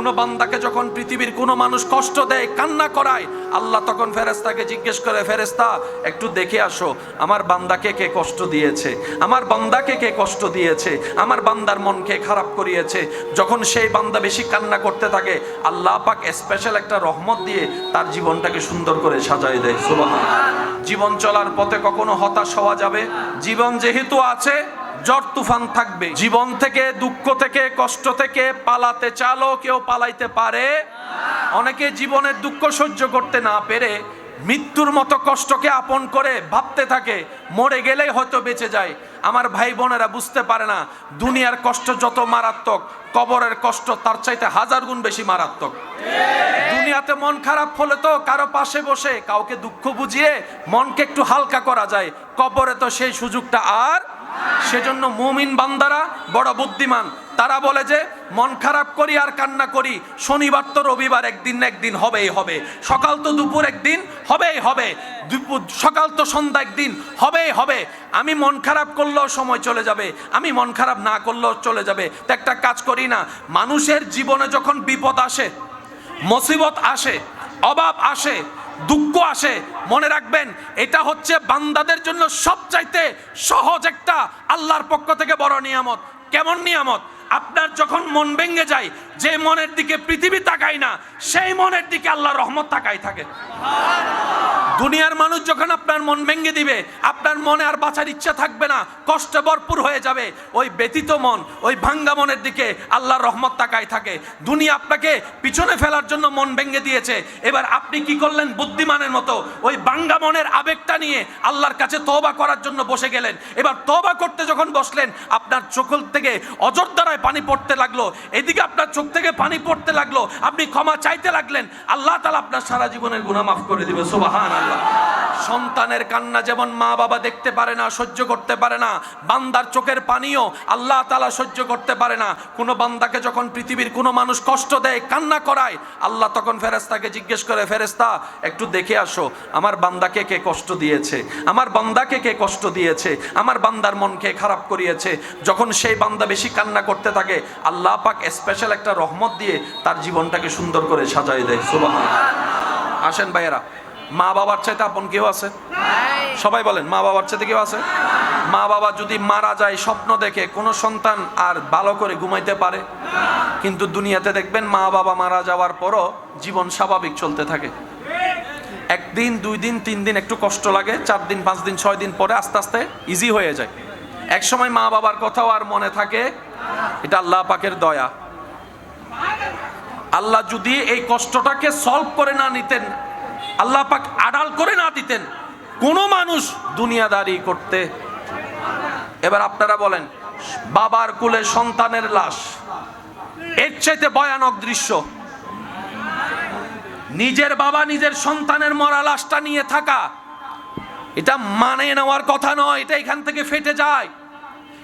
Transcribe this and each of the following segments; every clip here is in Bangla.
কোনো বান্দাকে যখন পৃথিবীর কোনো মানুষ কষ্ট দেয়, কান্না করায়, আল্লাহ তখন ফেরেশতাকে জিজ্ঞেস করে, ফেরেশতা একটু দেখে আসো আমার বান্দাকে কে কষ্ট দিয়েছে, আমার বান্দাকে কে কষ্ট দিয়েছে, আমার বান্দার মনকে খারাপ করিয়েছে। যখন সেই বান্দা বেশি কান্না করতে থাকে, আল্লাহ পাক স্পেশাল একটা রহমত দিয়ে তার জীবনটাকে সুন্দর করে সাজায় দেয়। সুবহানাল্লাহ। জীবন চলার পথে কখনো হতাশ হওয়া যাবে? জীবন যেহেতু আছে, ঝড় তুফান থাকবে। জীবন থেকে, দুঃখ থেকে, কষ্ট থেকে পালাতে চালেও কেউ পালাইতে পারে। অনেকে জীবনের দুঃখ সহ্য করতে না পেরে মৃত্যুর মতো কষ্টকে আপন করে ভাবতে থাকে মরে গেলেই হয়তো বেঁচে যায়। আমার ভাই বোনেরা বুঝতে পারে না, দুনিয়ার কষ্ট যত মারাত্মক, কবরের কষ্ট তার চাইতে 1000 গুণ বেশি মারাত্মক। দুনিয়াতে মন খারাপ হলে তো কারো পাশে বসে কাউকে দুঃখ বুঝিয়ে মনকে একটু হালকা করা যায়, কবরে তো সেই সুযোগটা আর। সেজন্য মুমিন বান্দারা বড় বুদ্ধিমান। তারা বলে যে মন খারাপ করি আর কান্না করি, শনিবার তো রবিবার, একদিন না একদিন হবেই হবে, সকাল তো দুপুর একদিন হবেই হবে, সকাল তো সন্ধ্যা একদিন হবেই হবে। আমি মন খারাপ করলেও সময় চলে যাবে, আমি মন খারাপ না করলেও চলে যাবে। তো একটা কাজ করি না, মানুষের জীবনে যখন বিপদ আসে, মুসিবত আসে, অভাব আসে, দুঃখ আসে, মনে রাখবেন এটা হচ্ছে বান্দাদের জন্য সবচাইতে সহজ একটা আল্লাহর পক্ষ থেকে বড় নিয়ামত। কেমন নিয়ামত? আপনার যখন মন ভেঙে যায়, যে মনের দিকে পৃথিবী তাকায় না, সেই মনের দিকে আল্লাহর রহমত তাকাই থাকে। দুনিয়ার মানুষ যখন আপনার মন ভেঙে দিবে, আপনার মনে আর বাঁচার ইচ্ছা থাকবে না, কষ্টে ভরপুর হয়ে যাবে। ওই ব্যথিত মন, ওই ভাঙ্গা মনের দিকে আল্লাহর রহমত তাকাই থাকে। দুনিয়া আপনাকে পিছনে ফেলার জন্য মন ভেঙে দিয়েছে, এবার আপনি কি করলেন? বুদ্ধিমানের মতো ওই ভাঙ্গা মনের আবেগটা নিয়ে আল্লাহর কাছে তওবা করার জন্য বসে গেলেন। এবার তওবা করতে যখন বসলেন, আপনার চোখ থেকে অজরধারায় পানি পড়তে লাগলো, এদিকে আপনার চোখ থেকে পানি পড়তে লাগলো, আপনি ক্ষমা চাইতে লাগলেন, আল্লাহ তাআলা আপনার সারা জীবনের গুনাহ মাফ করে দিবে। সুবহানাল্লাহ। সন্তানের কান্না যেমন মা বাবা দেখতে পারে না, সহ্য করতে পারে না, বান্দার চোখের পানিও আল্লাহ তাআলা সহ্য করতে পারে না। কোনো বান্দাকে যখন পৃথিবীর কোনো মানুষ কষ্ট দেয়, কান্না করায়, আল্লাহ তখন ফেরেশতাকে জিজ্ঞেস করে, ফেরেশতা একটু দেখে আসো আমার বান্দাকে কে কষ্ট দিয়েছে, আমার বান্দাকে কে কষ্ট দিয়েছে, আমার বান্দার মনকে খারাপ করিয়েছে। যখন সেই বান্দা বেশি কান্না করতে থাকে, আল্লাহ পাক স্পেশাল একটা রহমত দিয়ে তার জীবনটাকে সুন্দর করে সাজায় দেয়। সুবহানাল্লাহ। আসেন ভাইয়েরা, মা বাবার চাইতে আপন কেউ আছে? সবাই বলেন, মা বাবার চাইতে কেউ আছে? মা বাবা যদি মারা যায়, স্বপ্ন দেখে কোনো সন্তান আর ভালো করে ঘুমাইতে পারে? কিন্তু দুনিয়াতে দেখবেন মা বাবা মারা যাওয়ার পরও জীবন স্বাভাবিক চলতে থাকে। একদিন, 2 দিন, 3 দিন একটু কষ্ট লাগে, 4 দিন, 5 দিন, 6 দিন পরে আস্তে আস্তে ইজি হয়ে যায়। এক সময় মা বাবার কথাও আর মনে থাকে। এটা আল্লাহ পাকের দয়া। আল্লাহ যদি এই কষ্টটাকে সলভ করে না নিতেন, আল্লাহ পাক আড়াল করে না দিতেন, কোন মানুষ দুনিয়াদারি করতে। এবার আপনারা বলেন, বাবার কোলে সন্তানের লাশ, এর চাইতে ভয়ানক দৃশ্য। নিজের বাবা নিজের সন্তানের মরা লাশটা নিয়ে থাকা, এটা মানে নেওয়ার কথা নয়, এটা এখান থেকে ফেটে যায়।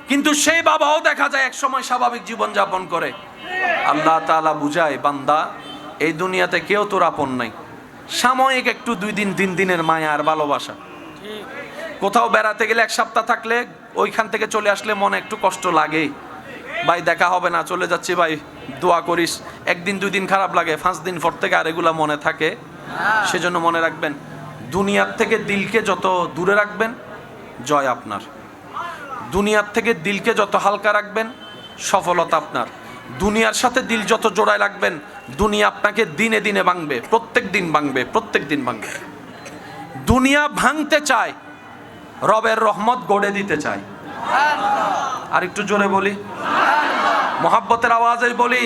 কিন্তু সেই বাবাও দেখা যায় এক সময় স্বাভাবিক জীবন যাপন করে। আল্লাহ তাআলা বুঝায়, বান্দা এই দুনিয়াতে কেউ তোর আপন নাই, সাময়িক একটু 2 দিন 3 দিনের মায়া আর ভালোবাসা। কোথাও বেড়াতে গেলে 1 সপ্তাহ থাকলে ওইখান থেকে চলে আসলে মনে একটু কষ্ট লাগে, ভাই দেখা হবে না, চলে যাচ্ছি ভাই, দোয়া করিস। 1 দিন 2 দিন খারাপ লাগে, 5 দিন পর থেকে আর এগুলা মনে থাকে। সেজন্য মনে রাখবেন, দুনিয়ার থেকে দিলকে যত দূরে রাখবেন, জয় আপনার। দুনিয়ার থেকে দিলকে যত হালকা রাখবেন, সফলতা আপনার। দুনিয়ার সাথে দিল যত জোড়ায় রাখবেন, দুনিয়া আপনাকে দিনে দিনে ভাঙবে, প্রত্যেক দিন ভাঙবে, প্রত্যেক দিন ভাঙবে। দুনিয়া ভাঙতে চায়, রবের রহমত গড়ে দিতে চায়। আর একটু জোরে বলি, মোহাব্বতের আওয়াজে বলি,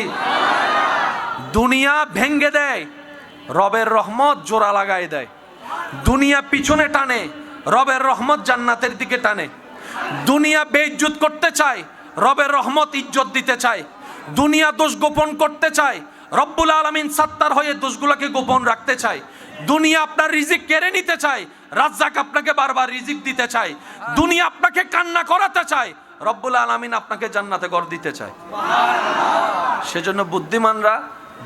দুনিয়া ভেঙ্গে দেয়, রবের রহমত জোড়া লাগাই দেয়। দুনিয়া পিছনে টানে, রবের রহমত জান্নাতের দিকে টানে। দুনিয়া বেইজ্জত করতে চায়, রবের রহমত ইজ্জত দিতে চায়। দুনিয়া দোষ গোপন করতে চায়, রব্বুল আলামিন সাত্তার হয়ে দোষগুলোকে গোপন রাখতে চায়। দুনিয়া আপনার রিজিক কেড়ে নিতে চায়, রাজ্জাক আপনাকে বারবার রিজিক দিতে চায়। দুনিয়া আপনাকে কান্না করাতে চায়, রব্বুল আলামিন আপনাকে জান্নাতে ঘর দিতে চায়। সেজন্য বুদ্ধিমানরা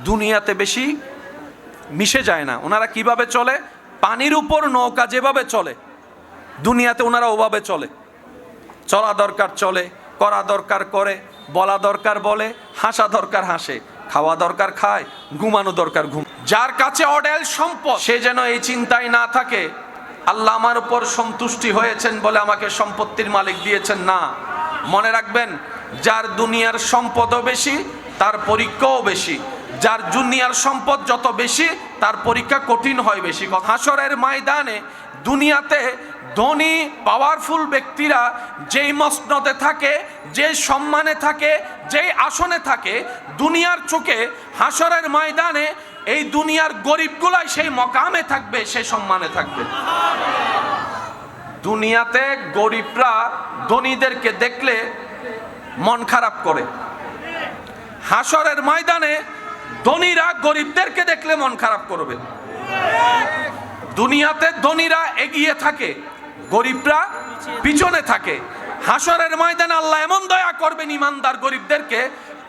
দুনিয়াতে বেশি মিশে যায় না। ওনারা কিভাবে চলে? পানির উপর নৌকা যেভাবে চলে, দুনিয়াতে ওনারা ওভাবে চলে। চলা দরকার চলে, করা দরকার করে, বলা দরকার বলে, হাসা দরকার হাসে। খাওয়া দরকার খায়, ঘুমানো দরকার ঘুম। যার কাছে অঢেল সম্পদ, সে যেন এই চিন্তায় না থাকে আল্লাহ আমার উপর সন্তুষ্টি হয়েছেন বলে আমাকে সম্পত্তির মালিক দিয়েছেন। না, মনে রাখবেন, যার দুনিয়ার সম্পদও বেশি তার পরীক্ষাও বেশি। যার দুনিয়ার সম্পদ যত বেশি তার পরীক্ষা কঠিন হয় বেশি। হাসরের ময়দানে দুনিয়াতে ধনী পাওয়ারফুল ব্যক্তিরা যেই মসনদে থাকে, যে সম্মানে থাকে, যেই আসনে থাকে, দুনিয়ার চোখে হাসরের ময়দানে এই দুনিয়ার গরিবগুলাই সেই মকামে থাকবে, সেই সম্মানে থাকবে। দুনিয়াতে গরিবরা ধনীদেরকে দেখলে মন খারাপ করে, হাসরের ময়দানে ধনীরা গরিবদেরকে দেখলে মন খারাপ করবে। দুনিয়াতে ধনীরা এগিয়ে থাকে, গরিবরা পিছনে থাকে। হাসরের ময়দানে আল্লাহ এমন দয়া করবেন ইমানদার গরিবদেরকে,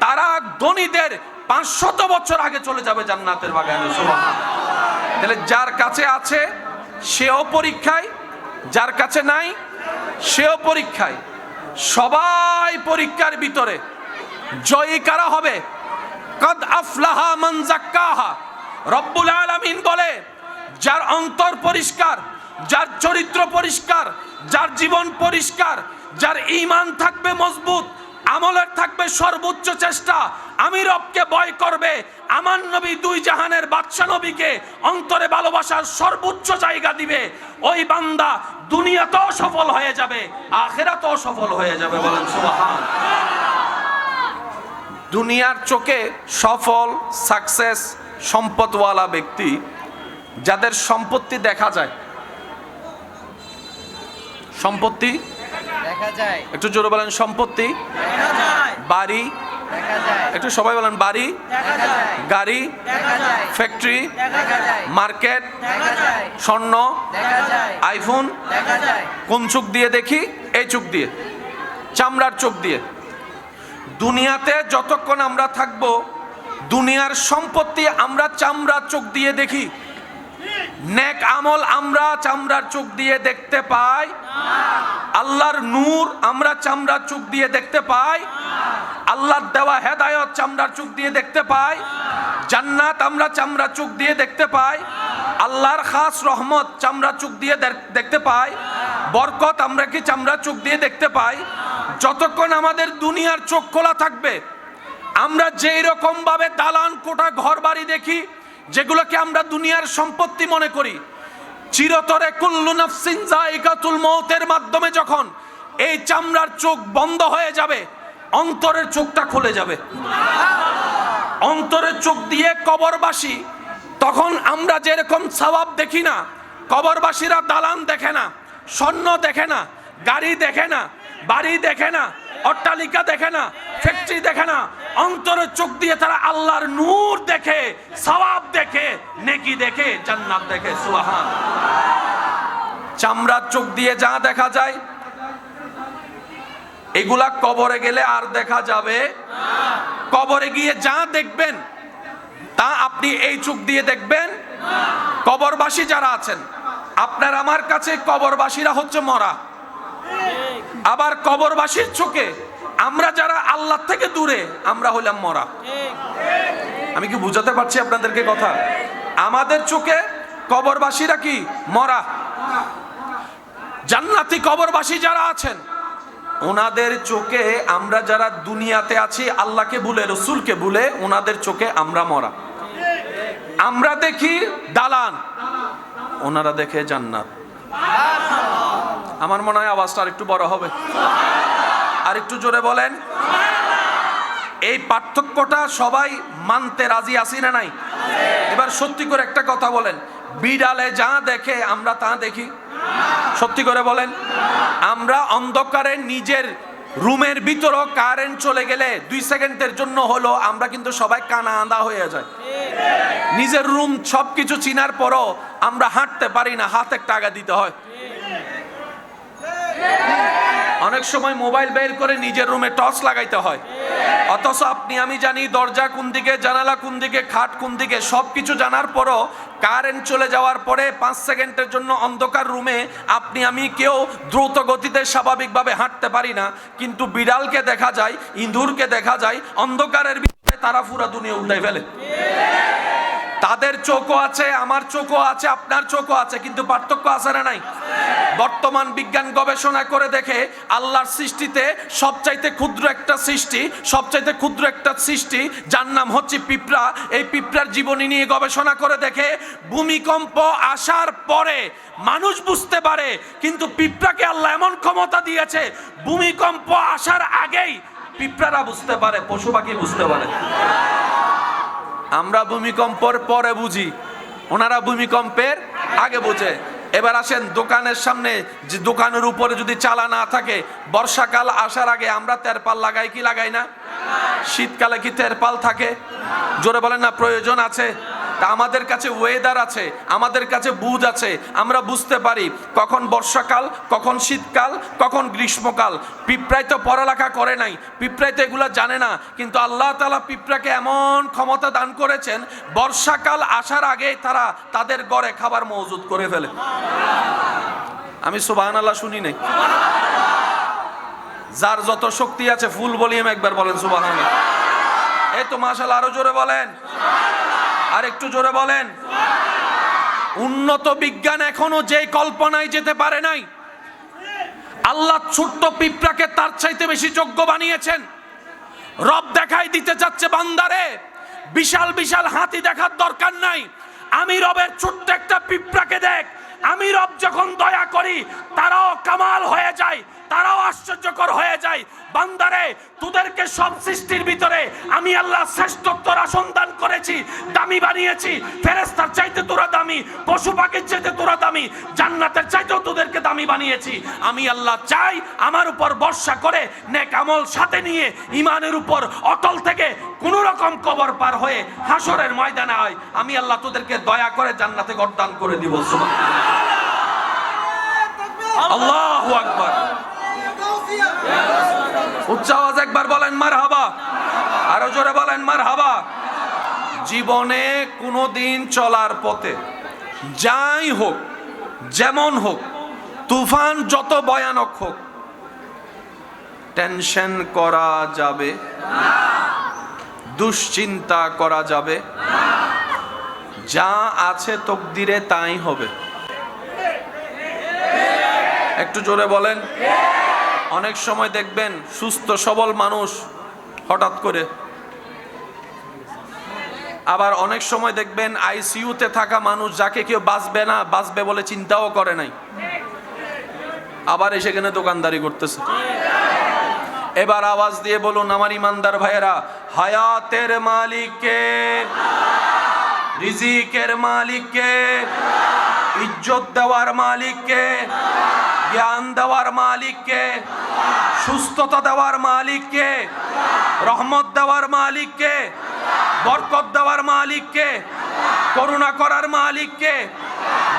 তারা ধনীদের 500 বছর আগে চলে যাবে জান্নাতের বাগানে। সুবহানাল্লাহ। তাহলে যার কাছে আছে সেও পরীক্ষায়, যার কাছে নাই সেও পরীক্ষায়। সবাই পরীক্ষার ভিতরে। জয়ী কারা হবে? কদ আফলাহা মান যাক্কাহা। রব্বুল আলামিন বলে, যার অন্তর পরিষ্কার, যার চরিত্র পরিষ্কার, যার জীবন পরিষ্কার, যার ঈমান থাকবে মজবুত, আমলের থাকবে সর্বোচ্চ চেষ্টা, আমি রবকে ভয় করবে, আমার নবী দুই জাহানের বাদশা নবীকে অন্তরে ভালোবাসার সর্বোচ্চ জায়গা দিবে, ওই বান্দা দুনিয়াতেও সফল হয়ে যাবে, আখিরাতেও সফল হয়ে যাবে। বলেন সুবহানাল্লাহ। দুনিয়ার চোখে সফল, সাকসেস, সম্পদওয়ালা ব্যক্তি, যাদের সম্পত্তি দেখা যায়, সম্পত্তি দেখা যায়, একটু জোরে বলেন, সম্পত্তি দেখা যায়, বাড়ি দেখা যায়, একটু সবাই বলেন, বাড়ি দেখা যায়, গাড়ি দেখা যায়, ফ্যাক্টরি দেখা যায়, মার্কেট দেখা যায়, স্বর্ণ দেখা যায়, আইফোন দেখা যায়। কোন চোখ দিয়ে দেখি? এই চোখ দিয়ে, চামড়ার চোখ দিয়ে। দুনিয়াতে যতক্ষণ আমরা থাকব, দুনিয়ার সম্পত্তি আমরা চামড়ার চোখ দিয়ে দেখি, নেক আমল আমরা চামড়ার চোখ দিয়ে দেখতে পাই, আল্লাহর নূর আমরা চামড়ার চোখ দিয়ে দেখতে পাই, আল্লাহর দেওয়া হেদায়েত চামড়ার চোখ দিয়ে দেখতে পাই, জান্নাত আমরা চামড়ার চোখ দিয়ে দেখতে পাই, আল্লাহর খাস রহমত চামড়ার চোখ দিয়ে দেখতে পাই, বরকত আমরা কি চামড়ার চোখ দিয়ে দেখতে পাই। যতক্ষণ আমাদের দুনিয়ার চোখ খোলা থাকবে, আমরা যেই রকম ভাবে দালান কোঠা ঘর বাড়ি দেখি, যেগুলোকে আমরা দুনিয়ার সম্পত্তি মনে করি, চিরতরে কুল্লু নাফসিন যায়িকাতুল মউতের মাধ্যমে যখন এই চামড়ার চোখ বন্ধ হয়ে যাবে, অন্তরের চোখটা খুলে যাবে। অন্তরের চোখ দিয়ে কবরবাসী, তখন আমরা যেরকম সওয়াব দেখি না, কবরবাসীরা দালান দেখে না, স্বর্ণ দেখে না, গাড়ি দেখে না, বাড়ি দেখে না, অট্টালিকা দেখে না, ফ্যাক্টরি দেখে না, অন্তরের চোখ দিয়ে তারা আল্লাহর নূর দেখে, সওয়াব দেখে, নেকি দেখে, জান্নাত দেখে। সুবহানাল্লাহ। চামড়ার চোখ দিয়ে যা দেখা যায়, এগুলা কবরে গেলে আর দেখা যাবে না। কবরে গিয়ে যা দেখবেন তা আপনি এই চোখ দিয়ে দেখবেন না। কবরবাসী যারা আছেন, আপনার আমার কাছে কবরবাসীরা হচ্ছে মরা। আবার কবরবাসীর চোখে আমরা যারা আল্লাহ থেকে দূরে, আমরা হইলাম মরা। আমি কি বুঝাতে পারছি আপনাদেরকে কথা? আমাদের চোখে কবরবাসীরা কি? মরা। জান্নাতি কবরবাসী যারা আছেন, ওনাদের চোখে আমরা যারা দুনিয়াতে আছি আল্লাহকে ভুলে, রসুলকে ভুলে, ওনাদের চোখে আমরা মরা। আমরা দেখি দালান, ওনারা দেখে জান্নাত। আমার মনে হয় আওয়াজটা আর একটু বড় হবে, আর একটু জোরে বলেন। এই পার্থক্যটা সবাই মানতে রাজি আছি না নাই? এবার সত্যি করে একটা কথা বলেন, বিড়ালে যা দেখে আমরা তা দেখি? সত্যি করে বলেন। আমরা অন্ধকারে নিজের রুমের ভিতরও কারেন্ট চলে গেলে 2 সেকেন্ডের জন্য হলো আমরা কিন্তু সবাই কানা আঁধা হয়ে যায়। নিজের রুম সবকিছু চিনার পরও আমরা হাঁটতে পারি না, হাতে একটা আগা দিতে হয়। অনেক সময় মোবাইল বের করে নিজের রুমে টর্চ লাগাইতে হয়, অথচ আপনি আমি জানি দরজা কোন দিকে, জানালা কোন দিকে, খাট কোন দিকে, সবকিছু জানার পরও কারেন্ট চলে যাওয়ার পরে 5 সেকেন্ডের জন্য অন্ধকার রুমে আপনি আমি কেউ দ্রুত গতিতে স্বাভাবিকভাবে হাঁটতে পারি না। কিন্তু বিড়ালকে দেখা যায়, ইঁদুরকে দেখা যায় অন্ধকারের ভিতরে তারা পুরা দুনিয়া উল্টাই ফেলে। তাদের চোখও আছে, আমার চোখও আছে, আপনার চোখও আছে, কিন্তু পার্থক্য আছে না নাই? বর্তমান বিজ্ঞান গবেষণা করে দেখে আল্লাহর সৃষ্টিতে সবচাইতে ক্ষুদ্র একটা সৃষ্টি যার নাম হচ্ছে পিঁপড়া। এই পিঁপড়ার জীবনী নিয়ে গবেষণা করে দেখে ভূমিকম্প আসার পরে মানুষ বুঝতে পারে, কিন্তু পিঁপড়াকে আল্লাহ এমন ক্ষমতা দিয়েছে ভূমিকম্প আসার আগেই পিঁপড়ারা বুঝতে পারে, পশু পাখি বুঝতে পারে। আমরা ভূমিকম্পের পরে বুঝি, ওনারা ভূমিকম্পের আগে বোঝে। এবার আসেন, দোকানের সামনে যে দোকানের উপরে যদি চালা না থাকে, বর্ষাকাল আসার আগে আমরা তেরপাল লাগাই কি লাগাই না? শীতকালে কি তেরপাল থাকে? জোরে বলেন না, প্রয়োজন আছে। তা আমাদের কাছে ওয়েদার আছে, আমাদের কাছে বুঝ আছে, আমরা বুঝতে পারি কখন বর্ষাকাল, কখন শীতকাল, কখন গ্রীষ্মকাল। পিঁপড়ায় তো পড়ালেখা করে নাই, পিঁপড়ায় তো এগুলা জানে না, কিন্তু আল্লাহ তাআলা পিঁপড়াকে এমন ক্ষমতা দান করেছেন বর্ষাকাল আসার আগে তারা তাদের ঘরে খাবার মজুদ করে ফেলে। আমি সুবহানাল্লাহ শুনি নাই? যার যত শক্তি আছে ফুল ভলিউম একবার বলেন সুবহানাল্লাহ। এই তো মাশাআল্লাহ, আরো জোরে বলেন, আর একটু জোরে বলেন। উন্নত বিজ্ঞান এখনো যে কল্পনায় যেতে পারে নাই, আল্লাহ ছোট্ট পিঁপড়াকে তার চাইতে বেশি যোগ্য বানিয়েছেন। রব দেখাই দিতে চাচ্ছে বান্দারে, বিশাল বিশাল হাতি দেখার দরকার নাই, আমি রবের ছোট্ট একটা পিঁপড়াকে দেখ। আমি রব যখন দয়া করি তারাও কামাল হয়ে যায়, তারাও আশ্চর্যকর হয়ে যায়। বান্দারে, তোদেরকে সব সৃষ্টির ভিতরে আমি আল্লাহ শ্রেষ্ঠত্বর আসন দান করেছি, দামি বানিয়েছি। ফেরেশতার চাইতে তোরা দামি, পশু পাখির চাইতে তোরা দামি, জান্নাতের চাইতেও তোদেরকে দামি বানিয়েছি। আমি আল্লাহ চাই আমার উপর ভরসা করে নেক আমল সাথে নিয়ে ঈমানের উপর অটল থেকে কোন রকম কবর পার হয়ে হাসরের ময়দানে আয়, আমি আল্লাহ তোদেরকে দয়া করে জান্নাতে ঘর দান করে দিব। সুবহানাল্লাহ, আল্লাহু আকবার। উচ্চ আওয়াজ একবার বলেন মারহাবা, আরো জোরে বলেন মারহাবা। জীবনে কোনোদিন চলার পথে যাই হোক, যেমন হোক, তুফান যত ভয়ানক হোক, টেনশন করা যাবে না, দুশ্চিন্তা করা যাবে না। যা আছে তকদিরে তাই হবে। একটু জোরে বলেন। অনেক সময় দেখবেন সুস্থ সবল মানুষ হঠাৎ করে, আবার অনেক সময় দেখবেন আইসিইউতে থাকা মানুষ যাকে কেউ বাঁচবে না বাঁচবে বলে চিন্তাও করে নাই, আবার এসে এখানে দোকানদারি করতেছে। এবার আওয়াজ দিয়ে বলুন আমার ইমানদার ভাইয়েরা, হায়াতের মালিক কে? রিজিকের মালিক কে? ইজ্জত দেওয়ার মালিক কে? জ্ঞান দেওয়ার মালিক কে? সুস্থতা দেওয়ার মালিক কে? রহমত দেওয়ার মালিক কে? বরকত দেওয়ার মালিক কে? করুণা করার মালিক কে?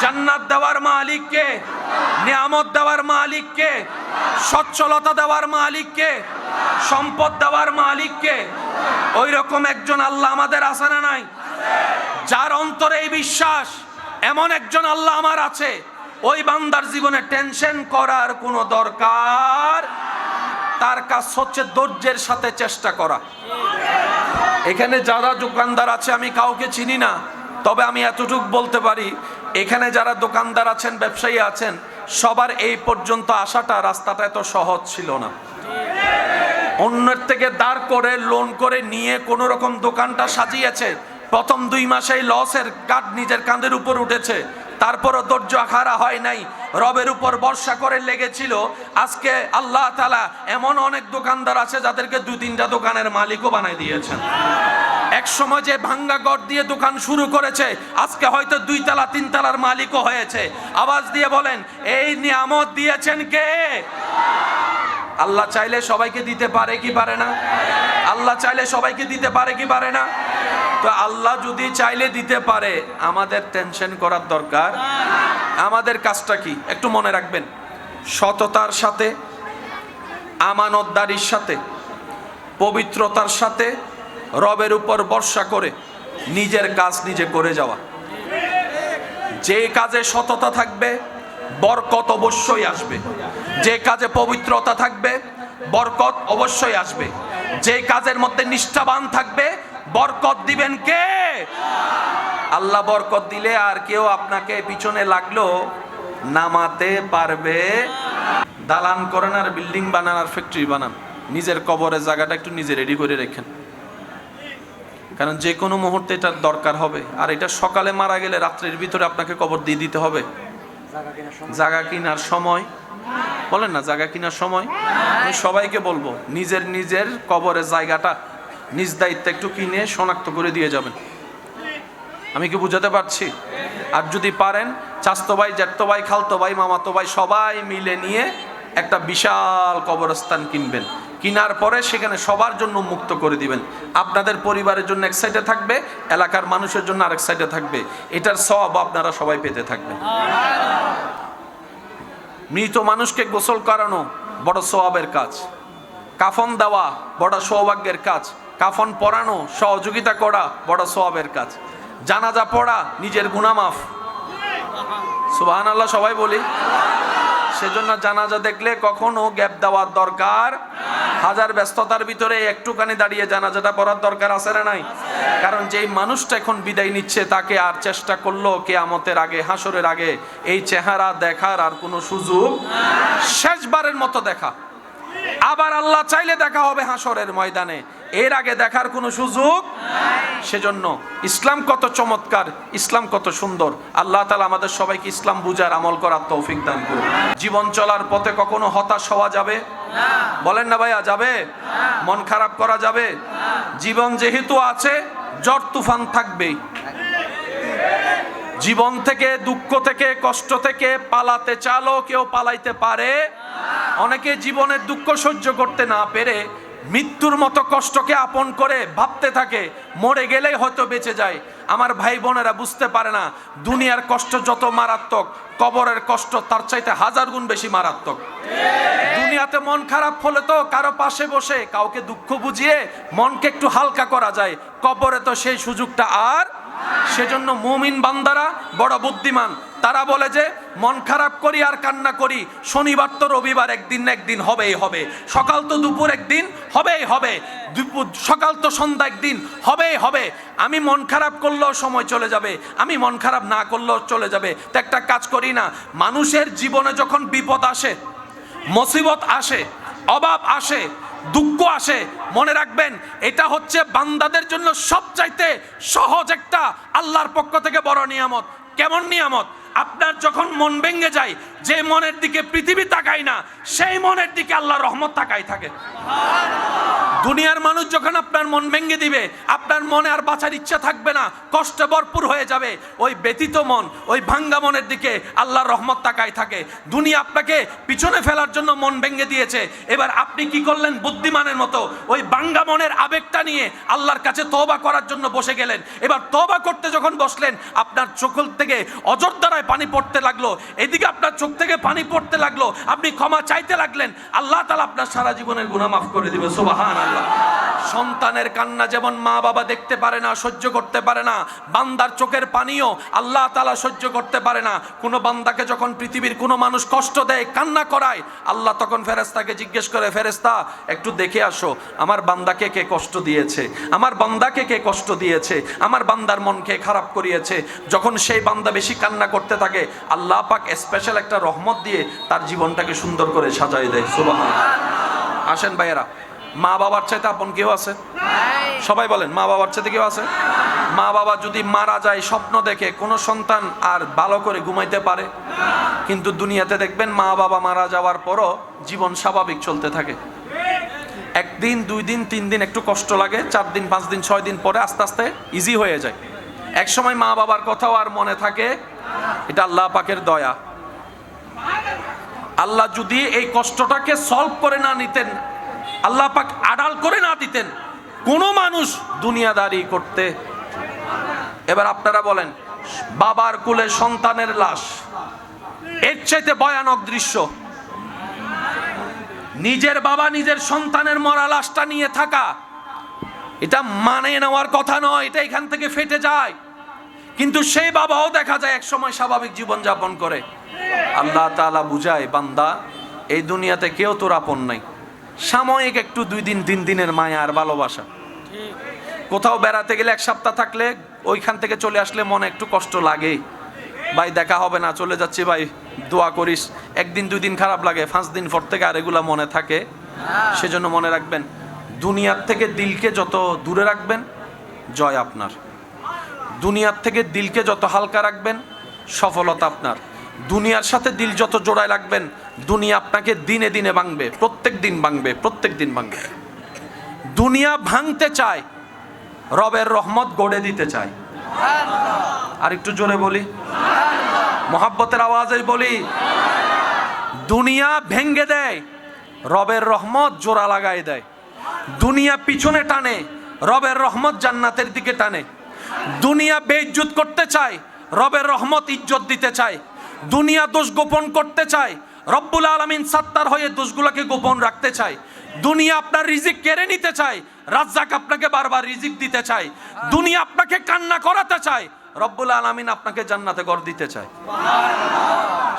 জান্নাত দেওয়ার মালিক কে? নিয়ামত দেওয়ার মালিক কে? সচ্ছলতা দেওয়ার মালিক কে? সম্পদ দেওয়ার মালিক কে? ওই রকম একজন আল্লাহ আমাদের আছে না নাই? যার অন্তরে এই বিশ্বাস এমন একজন আল্লাহ আমার আছে, ওই বান্দার জীবনে টেনশন করার কোনো দরকার, তার কাজ হচ্ছে ধৈর্যের সাথে চেষ্টা করা। এখানে যারা দোকানদার আছে আমি কাউকে চিনি না, তবে আমি এতটুকু বলতে পারি, এখানে যারা দোকানদার আছেন, ব্যবসায়ী আছেন, সবার এই পর্যন্ত আসাটা রাস্তাটা এত সহজ ছিল না। অন্যের থেকে দাঁড় করে লোন করে নিয়ে কোন রকম দোকানটা সাজিয়েছে। প্রথম 2 মাসেই লসের কাঠ নিজের কাঁধের উপর উঠেছে, তারপরও ধৈর্য হারা হয় নাই, রবের উপর ভরসা করে লেগেছিল। আজকে আল্লাহ তাআলা এমন অনেক দোকানদার আছে যাদেরকে 2-3টা দোকানের মালিকও বানাই দিয়েছেন। এক সময় যে ভাঙ্গা ঘর দিয়ে দোকান শুরু করেছে, আজকে হয়তো 2 তলা 3 তলার মালিকও হয়েছে। আওয়াজ দিয়ে বলেন, এই নিয়ামত দিয়েছেন কে? আল্লাহ চাইলে সবাইকে দিতে পারে কি পারে না? আল্লাহ চাইলে সবাইকে দিতে পারে কি পারে না? তো আল্লাহ যদি চাইলে দিতে পারে, আমাদের টেনশন করার দরকার। আমাদের কাজটা কি একটু মনে রাখবেন, সততার সাথে, আমানতদারির সাথে, পবিত্রতার সাথে, রবের উপর ভরসা করে নিজের কাজ নিজে করে যাওয়া। যে কাজে সততা থাকবে বরকত অবশ্যই আসবে, যে কাজে পবিত্রতা থাকবে বরকত অবশ্যই আসবে, যে কাজের মধ্যে নিষ্ঠাবান থাকবে বরকত দিবেন কে? আল্লাহ বরকত দিলে আর কেউ আপনাকে পিছনে লাগলো নামাতে পারবে। দালান করেন আর বিল্ডিং বানান আর ফ্যাক্টরি বানান, নিজের কবরের জায়গাটা একটু নিজে রেডি করে রেখেন, কারণ যে কোনো মুহূর্তে এটার দরকার হবে। আর এটা সকালে মারা গেলে রাত্রের ভিতরে আপনাকে কবর দিয়ে দিতে হবে। জায়গা কিনার সময় বলেন না, জায়গা কিনার সময় আমি সবাইকে বলবো নিজের নিজের কবরের জায়গাটা নিজ দায়িত্বে একটু কিনে শনাক্ত করে দিয়ে যাবেন। আমি কি বুঝাতে পারছি? আর যদি পারেন চাচতো ভাই, জ্যাঠতো ভাই, খালতো ভাই, মামাতো ভাই সবাই মিলে নিয়ে একটা বিশাল কবরস্থান কিনবেন। কিনার পরে সেখানে সবার জন্য মুক্ত করে দিবেন। আপনাদের পরিবারের জন্য এক সাইডে থাকবে, এলাকার মানুষের জন্য আরেক সাইডে থাকবে। এটার সওয়াব আপনারা সবাই পেতে থাকবেন। মৃত মানুষকে গোসল করানো বড় সওয়াবের কাজ, কাফন দেওয়া বড় সৌভাগ্যের কাজ, কাফন পরানো সহযোগিতা করা বড় সওয়াবের কাজ, জানাজা পড়া নিজের গুনাহ মাফ। সুবহানাল্লাহ সবাই বলি। সেজন্য জানাজা দেখলে কখনো গ্যাপ দেওয়ার দরকার, হাজার ব্যস্ততার ভিতরে একটুখানি দাঁড়িয়ে জানাজাটা পড়ার দরকার আছে না নাই? কারণ যেই মানুষটা এখন বিদায় নিচ্ছে তাকে আর চেষ্টা করলো কিয়ামতের আগে, হাসরের আগে এই চেহারা দেখার আর কোনো সুযোগ, শেষবারের মতো দেখা। আবার আল্লাহ চাইলে দেখা হবে হাসরের ময়দানে, এর আগে দেখার কোনো সুযোগ। সেজন্য ইসলাম কত চমৎকার, ইসলাম কত সুন্দর। আল্লাহ তাআলা আমাদের সবাইকে ইসলাম বুঝার আমল করার তৌফিক দান করুন। জীবন চলার পথে কখনো হতাশ হওয়া যাবে না, বলেন না ভাইয়া, যাবে? মন খারাপ করা যাবে? জীবন যেহেতু আছে ঝড় তুফান থাকবেই। জীবন থেকে, দুঃখ থেকে, কষ্ট থেকে পালাতে চাইলেও কেউ পালাইতে পারে। অনেকে জীবনের দুঃখ সহ্য করতে না পেরে মৃত্যুর মতো কষ্টকে আপন করে ভাবতে থাকে মরে গেলেই হয়তো বেঁচে যায়। আমার ভাই বোনেরা বুঝতে পারে না দুনিয়ার কষ্ট যত মারাত্মক, কবরের কষ্ট তার চাইতে হাজার গুণ বেশি মারাত্মক। দুনিয়াতে মন খারাপ হলে তো কারো পাশে বসে কাউকে দুঃখ বুঝিয়ে মনকে একটু হালকা করা যায়, কবরে তো সেই সুযোগটা আর। সেজন্য মুমিন বান্দারা বড় বুদ্ধিমান। তারা বলে যে মন খারাপ করি আর কান্না করি, শনিবার তো রবিবার একদিন না একদিন হবেই হবে, সকাল তো দুপুর একদিন হবেই হবে, সকাল তো সন্ধ্যা একদিন হবেই হবে। আমি মন খারাপ করলেও সময় চলে যাবে, আমি মন খারাপ না করলেও চলে যাবে। তো একটা কাজ করি না, মানুষের জীবনে যখন বিপদ আসে, মুসিবত আসে, অভাব আসে, দুঃখ আসে, মনে রাখবেন এটা হচ্ছে বান্দাদের জন্য সবচাইতে সহজ একটা আল্লাহর পক্ষ থেকে বড় নিয়ামত। কেমন নিয়ামত? আপনার যখন মন ভেঙে যায়, যে মনের দিকে পৃথিবী তাকায় না সেই মনের দিকে আল্লাহর রহমত তাকাই থাকে। দুনিয়ার মানুষ যখন আপনার মন ভেঙে দিবে, আপনার মনে আর বাঁচার ইচ্ছা থাকবে না, কষ্টে ভরপুর হয়ে যাবে। ওই ব্যথিত মন, ওই ভাঙ্গা মনের দিকে আল্লাহর রহমত তাকাই থাকে। দুনিয়া আপনাকে পিছনে ফেলার জন্য মন ভেঙে দিয়েছে, এবার আপনি কি করলেন? বুদ্ধিমানের মতো ওই ভাঙ্গা মনের আবেগটা নিয়ে আল্লাহর কাছে তওবা করার জন্য বসে গেলেন। এবার তওবা করতে যখন বসলেন, আপনার চোখ থেকে অজরধারায় পানি পড়তে লাগলো, এদিকে আপনার চোখ থেকে পানি পড়তে লাগলো, আপনি ক্ষমা চাইতে লাগলেন, আল্লাহ তাআলা আপনার সারা জীবনের গুনাহ মাফ করে দিবে। সুবহানাল্লাহ। সন্তানের কান্না যেমন মা বাবা দেখতে পারে না, সহ্য করতে পারে না, বান্দার চোখের পানিও আল্লাহ তাআলা সহ্য করতে পারে না। কোনো বান্দাকে যখন পৃথিবীর কোনো মানুষ কষ্ট দেয়, কান্না করায়, আল্লাহ তখন ফেরেশতাকে জিজ্ঞেস করে, ফেরেশতা একটু দেখে আসো আমার বান্দাকে কে কষ্ট দিয়েছে, আমার বান্দাকে কে কষ্ট দিয়েছে, আমার বান্দার মনকে খারাপ করিয়েছে। যখন সেই বান্দা বেশি কান্না করতে থাকে, আল্লাহ পাক স্পেশাল একটা রহমত দিয়ে তার জীবনটাকে সুন্দর করে সাজাই দেয়। সুবহানাল্লাহ। আসেন ভাইয়েরা, মা বাবার চাইতে আপন কেউ আছে? সবাই বলেন, মা বাবার চাইতে কেউ আছে? মা বাবা যদি মারা যায় স্বপ্ন দেখে কোনো সন্তান আর ভালো করে ঘুমাইতে পারে? কিন্তু দুনিয়াতে দেখবেন মা বাবা মারা যাওয়ার পরও জীবন স্বাভাবিক চলতে থাকে। একদিন, 2 দিন, 3 দিন একটু কষ্ট লাগে, 4 দিন, 5 দিন, 6 দিন পরে আস্তে আস্তে ইজি হয়ে যায়। এক সময় মা বাবার কথাও আর মনে থাকে। এটা আল্লাহ পাকের দয়া। আল্লাহ যদি এই কষ্টটাকে সলভ করে না নিতেন, আল্লাহ পাক আড়াল করে না দিতেন, কোন মানুষ দুনিয়াদারি করতে। এবার আপনারা বলেন, বাবার কোলে সন্তানের লাশ, এর চাইতে ভয়ানক দৃশ্য। নিজের বাবা নিজের সন্তানের মরা লাশটা নিয়ে থাকা, এটা মানে নেওয়ার কথা নয়, এটা এখান থেকে ফেটে যায়। কিন্তু সেই বাবাও দেখা যায় এক সময় স্বাভাবিক জীবন যাপন করে। আল্লাহ তাআলা বুঝায়, বান্দা এই দুনিয়াতে কেউ তোর আপন নাই, সাময়িক একটু 2 দিন 3 দিনের মায়া আর ভালোবাসা। কোথাও বেড়াতে গেলে 1 সপ্তাহ থাকলে ওইখান থেকে চলে আসলে মনে একটু কষ্ট লাগে, ভাই দেখা হবে না, চলে যাচ্ছি ভাই, দোয়া করিস। 1 দিন 2 দিন খারাপ লাগে, 5 দিন পর থেকে আর এগুলা মনে থাকে। সেজন্য মনে রাখবেন, দুনিয়ার থেকে দিলকে যত দূরে রাখবেন জয় আপনার, দুনিয়ার থেকে দিলকে যত হালকা রাখবেন সফলতা আপনার, দুনিয়ার সাথে দিল যত জোড়ায় রাখবেন দুনিয়া আপনাকে দিনে দিনে ভাঙবে, প্রত্যেক দিন ভাঙবে, প্রত্যেক দিন ভাঙবে। দুনিয়া ভাঙতে চায়, রবের রহমত গড়ে দিতে চায়। আর একটু জোরে বলি, মোহাব্বতের আওয়াজে বলি, দুনিয়া ভেঙ্গে দেয়, রবের রহমত জোড়া লাগাই দেয়। দুনিয়া পিছনে টানে, রবের রহমত জান্নাতের দিকে টানে। দুনিয়া বেইজ্জত করতে চায়, রবের রহমত ইজ্জত দিতে চায়। দুনিয়া দোষ গোপন করতে চায়, রব্বুল আলামিন সাত্তার হয়ে দোষগুলোকে গোপন রাখতে চায়। দুনিয়া আপনার রিজিক কেড়ে নিতে চায়, রাজ্জাক আপনাকে বারবার রিজিক দিতে চায়। দুনিয়া আপনাকে কান্না করাতে চায়, রব্বুল আলামিন আপনাকে জান্নাতে ঘর দিতে চায়।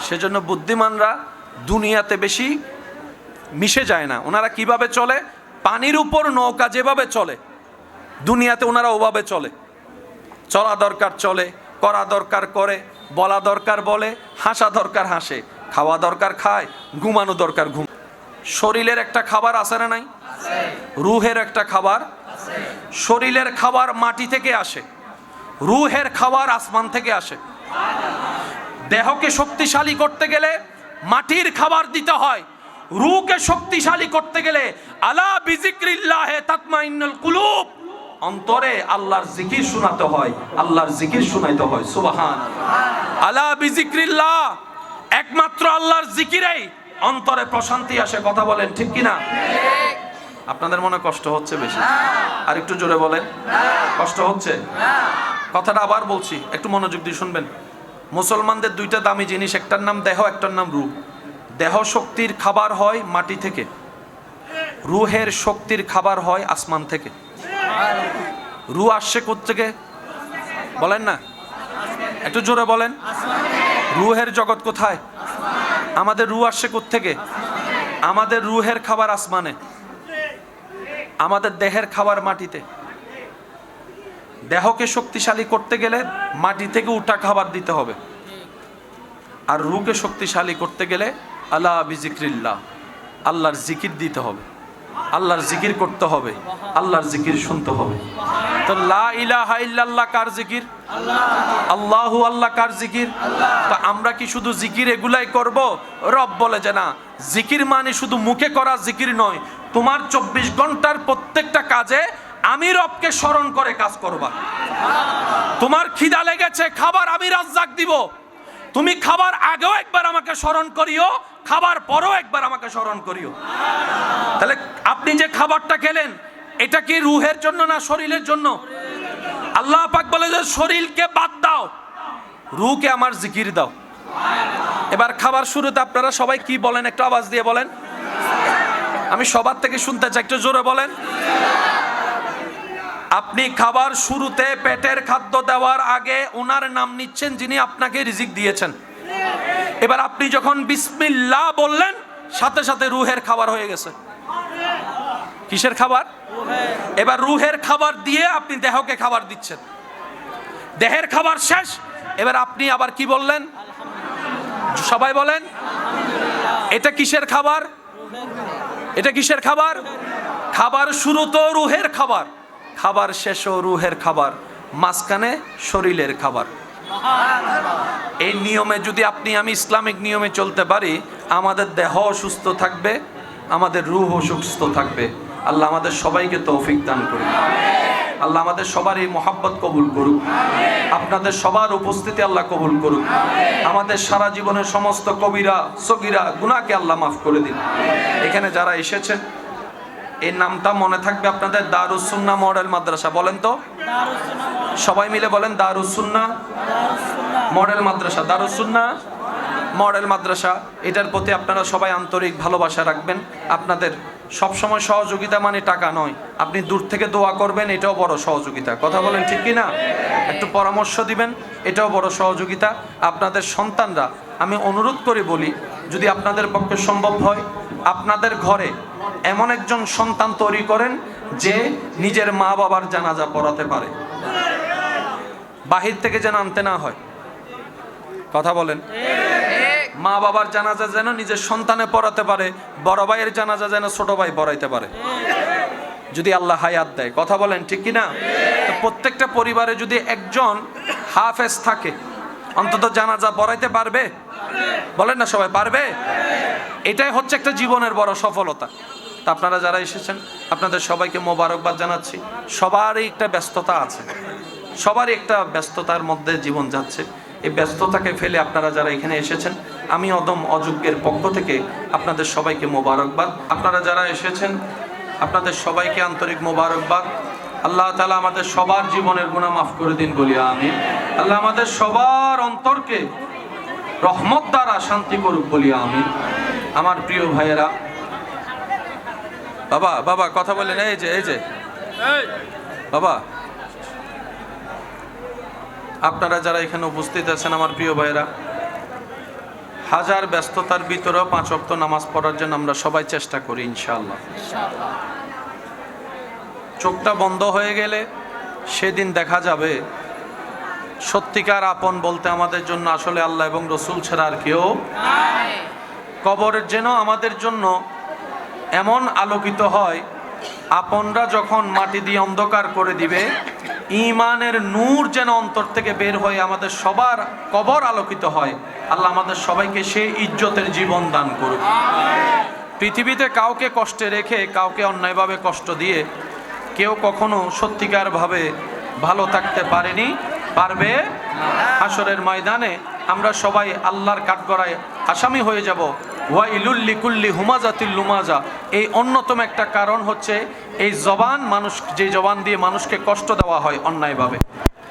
সেজন্য বুদ্ধিমানরা দুনিয়াতে বেশি মিশে যায় না। ওনারা কিভাবে চলে? পানির উপর নৌকা যেভাবে চলে, দুনিয়াতে ওনারা ওভাবে চলে। চলা দরকার চলে, করা দরকার করে, বলা দরকার বলে, হাসা দরকার হাসে, খাওয়া দরকার খায়, ঘুমানো দরকার ঘুম। শরীরের একটা খাবার আছে না নাই? রুহের একটা খাবার। শরীরের খাবার মাটি থেকে আসে, রুহের খাবার আসমান থেকে আসে। দেহকে শক্তিশালী করতে গেলে মাটির খাবার দিতে হয়, রুহকে শক্তিশালী করতে গেলে আলা বিজিক্রিল্লাহে তাতমাইন্নুল কুলুব, অন্তরে আল্লাহর জিকির শোনাতে হয়, আল্লাহর জিকির শোনাইতে হয়। সুবহানাল্লাহ। আলা বিজিক্রিল্লাহ, একমাত্র আল্লাহর জিকিরেই অন্তরে প্রশান্তি আসে। কথা বলেন ঠিক কিনা? আপনাদের মনে কষ্ট হচ্ছে বেশি? আর একটু জোরে বলেন, কষ্ট হচ্ছে? কথাটা আবার বলছি, একটু মনোযোগ দিয়ে শুনবেন। মুসলমানদের 2টা দামি জিনিস, একটার নাম দেহ, একটার নাম রূহ। দেহ শক্তির খাবার হয় মাটি থেকে, রুহের শক্তির খাবার হয় আসমান থেকে। রুহ আসছে কোত্থেকে বলেন না? একটু জোরে বলেন। রুহের জগৎ কোথায়? আমাদের রুহ আসছে কোত্থেকে? আমাদের রুহের খাবার আসমানে, আমাদের দেহের খাবার মাটিতে। দেহকে শক্তিশালী করতে গেলে মাটি থেকে উঠা খাবার দিতে হবে, আর রুহকে শক্তিশালী করতে গেলে আলা বিজিক্রিল্লাহ, আল্লাহর জিকির দিতে হবে, আল্লাহর জিকির করতে হবে, আল্লাহর জিকির শুনতে হবে। তো লা ইলাহা ইল্লাল্লাহ কার জিকির? আল্লাহু আল্লাহ কার জিকির? তো আমরা কি শুধু জিকির এগুলাই করব? রব বলে যে না, জিকির মানে শুধু মুখে করা জিকির নয়, তোমার 24 ঘন্টার প্রত্যেকটা কাজে আমি রবকে স্মরণ করে কাজ করবা। তোমার খিদা লেগেছে, খাবার আমি রাজ্জাক দিব, তুমি খাবার আগেও একবার আমাকে স্মরণ করিও, খাবার পরেও একবার আমাকে স্মরণ করিও। তাহলে আপনি যে খাবারটা খেলেন এটা কি রুহের জন্য না শরীরের জন্য? আল্লাহ পাক বলে যে শরীরকে বাদ দাও, রুহকে আমার জিকির দাও। এবার খাবার শুরুতে আপনারা সবাই কি বলেন? একটু আওয়াজ দিয়ে বলেন, আমি সবার থেকে শুনতে চাই, একটু জোরে বলেন। আপনি খাবার শুরুতে পেটের খাদ্য দেওয়ার আগে ওনার নাম নিচ্ছেন যিনি আপনাকে রিজিক দিয়েছেন। এবার আপনি যখন বিসমিল্লাহ বললেন সাথে সাথে রুহের খাবার হয়ে গেছে। কিসের খাবার? এবার রুহের খাবার দিয়ে আপনি দেহকে খাবার দিচ্ছেন, দেহের খাবার শেষ। এবার আপনি আবার কি বললেন? সবাই বলেন, এটা কিসের খাবার? এটা কিসের খাবার? খাবার শুরু তো রুহের খাবার, খাবার শেষও রুহের খাবার, মাঝখানে শরীরের খাবার। এই নিয়মে যদি আপনি আমি ইসলামিক নিয়মে চলতে পারি, আমাদের দেহ সুস্থ থাকবে, আমাদের রূহও সুস্থ থাকবে। আল্লাহ আমাদের সবাইকে তৌফিক দান করুন। আল্লাহ আমাদের সবার এই মহাব্বত কবুল করুক, আপনাদের সবার উপস্থিতি আল্লাহ কবুল করুক। আমাদের সারা জীবনের সমস্ত কবিরা সগীরা গুনাহকে আল্লাহ মাফ করে দিন। এখানে যারা এসেছেন এই নামটা মনে থাকবে আপনাদের, দারুস সুন্নাহ মডেল মাদ্রাসা। বলেন তো সবাই মিলে বলেন, দারুস সুন্নাহ মডেল মাদ্রাসা, দারুস সুন্নাহ মডেল মাদ্রাসা। এটার প্রতি আপনারা সবাই আন্তরিক ভালোবাসা রাখবেন। আপনাদের সবসময় সহযোগিতা মানে টাকা নয়, আপনি দূর থেকে দোয়া করবেন, এটাও বড় সহযোগিতা। কথা বলেন ঠিক কি না? একটু পরামর্শ দিবেন, এটাও বড় সহযোগিতা। আপনাদের সন্তানরা, আমি অনুরোধ করে বলি, যদি আপনাদের পক্ষে সম্ভব হয় আপনাদের ঘরে এমন একজন সন্তান তৈরি করেন যে নিজের মা বাবার জানাজা পড়াতে পারে, বাহির থেকে যেন আনতে না হয়। কথা বলেন। মা বাবার জানাজা যেন নিজের সন্তানে পড়াতে পারে, বড় ভাইয়ের জানাজা যেন ছোট ভাই পড়াইতে পারে, যদি আল্লাহ হায়াত দেয়। কথা বলেন ঠিক কিনা? তো প্রত্যেকটা পরিবারে যদি একজন হাফেজ থাকে, অন্তত জানাজা পড়াইতে পারবে। বলেন না সবাই, পারবে? এটাই হচ্ছে একটা জীবনের বড় সফলতা। তা আপনারা যারা এসেছেন আপনাদের সবাইকে মোবারকবাদ জানাচ্ছি। সবারই একটা ব্যস্ততা আছে, সবারই একটা ব্যস্ততার মধ্যে জীবন যাচ্ছে। এই ব্যস্ততাকে ফেলে আপনারা যারা এখানে এসেছেন, আমি অদম অযোগ্যের পক্ষ থেকে আপনাদের সবাইকে মোবারকবাদ। আপনারা যারা এসেছেন আপনাদের সবাইকে আন্তরিক মোবারকবাদ। আল্লাহ তাআলা আমাদের সবার জীবনের গুনাহ মাফ করে দিন বলি আমিন। আল্লাহ আমাদের সবার অন্তরকে রহমত দ্বারা শান্তি করুক বলি আমিন। আমার প্রিয় ভাইয়েরা, বাবা বাবা কথা বলেন। এই যে বাবা, আপনারা যারা এখানে উপস্থিত আছেন আমার প্রিয় ভাইয়েরা, হাজার ব্যস্ততার ভিতরেও 5 ওয়াক্ত নামাজ পড়ার জন্য আমরা সবাই চেষ্টা করি ইনশাআল্লাহ। চোখটা বন্ধ হয়ে গেলে সেদিন দেখা যাবে সত্যিকার আপন বলতে আমাদের জন্য আসলে আল্লাহ এবং রসুল ছাড়া আর কেউ নাই। কবরের যেন আমাদের জন্য এমন আলোকিত হয়, আপনরা যখন মাটি দিয়ে অন্ধকার করে দিবে, ঈমানের নূর যেন অন্তর থেকে বের হয়ে আমাদের সবার কবর আলোকিত হয়। আল্লাহ আমাদের সবাইকে সেই ইজ্জতের জীবন দান করুক। পৃথিবীতে কাউকে কষ্টে রেখে, কাউকে অন্যায়ভাবে কষ্ট দিয়ে কেউ কখনো সত্যিকার ভাবে ভালো থাকতে পারেনি, পারবে। হাসরের ময়দানে আমরা সবাই আল্লাহর কাঠগড়ায় আসামি হয়ে যাব। ওয়াইলুল লিকুল্লি হুমাজাতিল লুমাজা। এই অন্যতম একটা কারণ হচ্ছে এই জবান, মানুষ যে জবান দিয়ে মানুষকে কষ্ট দেওয়া হয় অন্যায়ভাবে।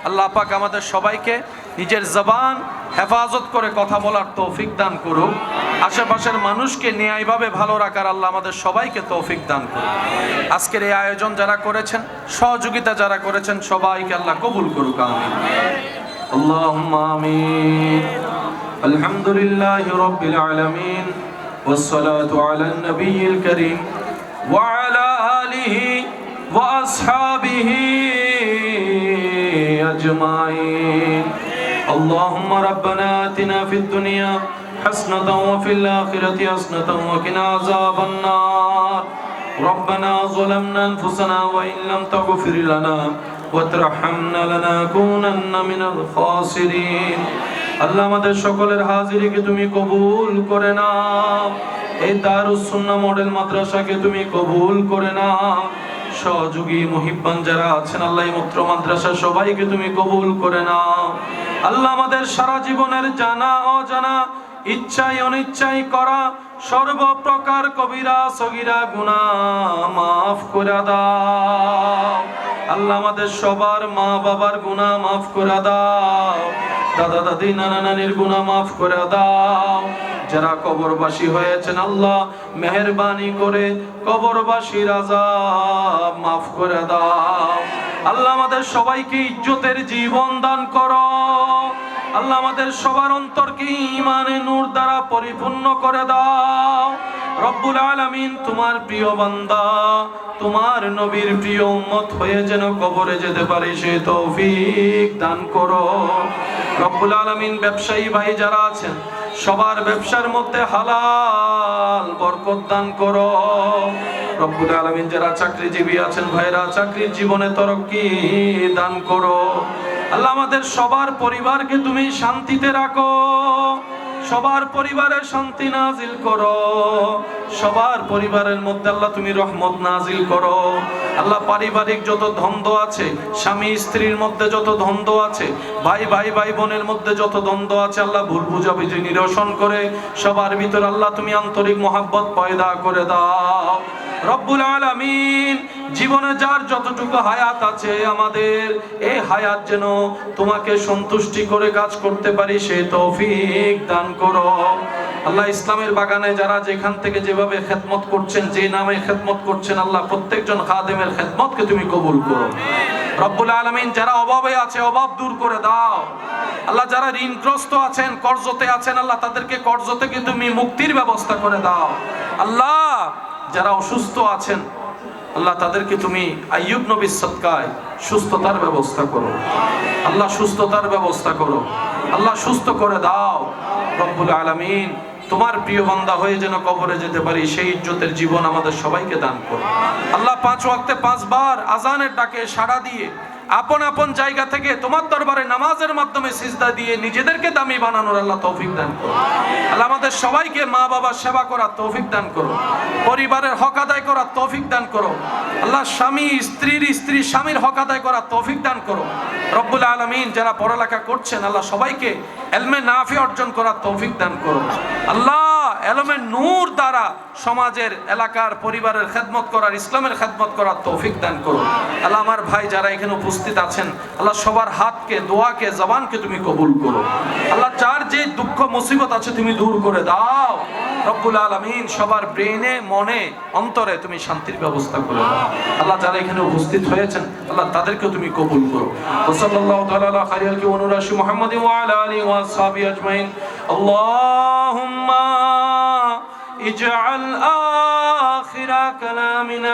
আল্লাহ পাক আমাদের সবাইকে নিজের জবান হেফাজত করে কথা বলার তৌফিক দান করুক। আশেপাশের মানুষকে ন্যায়ভাবে ভালো রাখার আল্লাহ আমাদের সবাইকে তৌফিক দান করুক। আজকের এই আয়োজন যারা করেছেন, সহযোগিতা যারা করেছেন, সবাইকে আল্লাহ কবুল করুক আমিন। আল্লাহুম্মা আমিন। আলহামদুলিল্লাহি রাব্বিল আলামিন ওয়াসসালাতু আলান নবিয়্যিল কারীম ওয়া আলা আলিহি ওয়া আসহাবিহি আজমাইন। আল্লাহুম্মা রাব্বানা আতিনা ফিদ দুনিয়া হাসনাতাও ওয়া ফিল আখিরাতি হাসনাতাও ওয়া কিনা আযাবান নার। ربنا ظلمنا أنفسنا وإن لم تغفر لنا وترحمنا لنكونن من الخاسرين। আল্লাহ আমাদের সকলের হাজিরিকে তুমি কবুল করে নাও। এই দারুস সুন্নাহ মডেল মাদ্রাসাকে তুমি কবুল করে নাও। সহযোগী মুহিব্বান যারা আছেন আল্লাহ এই মুত্র মাদ্রাসা সবাইকে তুমি কবুল করে নাও। আল্লাহ আমাদের সারা জীবনের জানা অজানা, ইচ্ছায় অনিচ্ছায় করা সর্বপ্রকার কবিরা সগীরা গুনাহ মাফ করে দাও। আল্লাহ আমাদের সবার মা বাবার গুনাহ মাফ করে দাও, দাদা দাদি নানা নানির গুনাহ মাফ করে দাও। যারা কবরবাসী হয়েছেন আল্লাহ মেহেরবানি করে কবরবাসীর আযাব মাফ করে দাও। আল্লাহ আমাদের সবাইকে ইজ্জতের জীবন দান করো। আল্লাহ আমাদের সবার অন্তরকে ঈমানের নূর দ্বারা পরিপূর্ণ করে দাও। রব্বুল আলামিন তোমার প্রিয় বান্দা, তোমার নবীর প্রিয় উম্মত হয়ে যেন কবরে যেতে পারে সে তৌফিক দান করো। রব্বুল আলামিন ব্যবসায়ী ভাই যারা আছেন সবার ব্যবসার মধ্যে হালাল বরকত দান করো। রব্বুল আলামিন যারা চাকরিজীবী আছেন ভাইরা, চাকরির জীবনে তরক্কি দান করো। আল্লাহ আমাদের সবার পরিবারকে তুমি শান্তিতে রাখো, সবার পরিবারে শান্তি নাজিল করো, সবার পরিবারের মধ্যে আল্লাহ তুমি রহমত নাজিল করো। আল্লাহ পারিবারিক যত দ্বন্দ্ব আছে, স্বামী স্ত্রীর মধ্যে যত দ্বন্দ্ব আছে, ভাই ভাই ভাই বোনের মধ্যে যত দ্বন্দ্ব আছে, আল্লাহ ভুল বুঝাবুঝি নিরসন করে সবার ভিতর আল্লাহ তুমি আন্তরিক মহাব্বত পয়দা করে দাও। রব্বুল আলামিন জীবনে যার যতটুকু হায়াত আছে আমাদের এই হায়াত যেন তোমাকে সন্তুষ্টি করে কাজ করতে পারি সে তৌফিক দান করো। আল্লাহ ইসলামের বাগানে যারা যেখান থেকে যেভাবে খেদমত করছেন, যে নামে খেদমত করছেন, আল্লাহ প্রত্যেকজন খাদেমের খেদমতকে তুমি কবুল করো। রব্বুল আলামিন যারা অভাবে আছে অভাব দূর করে দাও। আল্লাহ যারা ঋণগ্রস্ত আছেন, কর্জতে আছেন, আল্লাহ তাদেরকে কর্জ থেকে তুমি মুক্তির ব্যবস্থা করে দাও। আল্লাহ যারা অসুস্থ আছেন আল্লাহ তাদেরকে তুমি আইয়ুব নবীর সদকায় সুস্থতার ব্যবস্থা করো আল্লাহ, সুস্থতার ব্যবস্থা করো আল্লাহ, সুস্থ করে দাও রব্বুল আলামিন। তোমার প্রিয় বান্দা হয়ে যেন কবরে যেতে পারি সেই ইজ্জতের জীবন আমাদের সবাইকে দান করো আল্লাহ। 5 ওয়াক্তে 5 বার আজানের ডাকে সাড়া দিয়ে আপন আপন জায়গা থেকে তোমার দরবারে নামাজের মাধ্যমে সিজদা দিয়ে নিজেদেরকে দামি বানানোর আল্লাহ তৌফিক দান করো আল্লাহ। আমাদের সবাইকে মা বাবার সেবা করার তৌফিক দান করো, পরিবারের হক আদায় করার তৌফিক দান করো আল্লাহ। স্বামী স্ত্রীর স্ত্রী স্বামীর হক আদায় করার তৌফিক দান করো রব্বুল আলামিন। যারা পড়ালেখা করছেন আল্লাহ সবাইকে ইলমে নাফি অর্জন করার তৌফিক দান করো আল্লাহ। ইলমের নূর দ্বারা সমাজের, এলাকার, পরিবারের খেদমত করার, ইসলামের খেদমত করার তৌফিক দান করো আল্লাহ। আমার ভাই যারা এখানে উপস্থিত আছেন আল্লাহ সবার হাতকে, দোয়াকে, জবানকে তুমি কবুল করো আল্লাহ। যার যে দুঃখ মুসিবত আছে তুমি দূর করে দাও রব্বুল আলামিন। সবার ব্রেনে, মনে, অন্তরে তুমি শান্তির ব্যবস্থা করে দাও আল্লাহ। যারা এখানে উপস্থিত হয়েছেন আল্লাহ তাদেরকেও তুমি কবুল করো। সাল্লাল্লাহু তাআলা আলা খায়রিল ওয়ানুরাশি মুহাম্মাদিন ওয়া আলা আলিহি ওয়া আসহাবিহি আজমাইন। আল্লাহুম্মা ইজআল আখিরা কালামিনা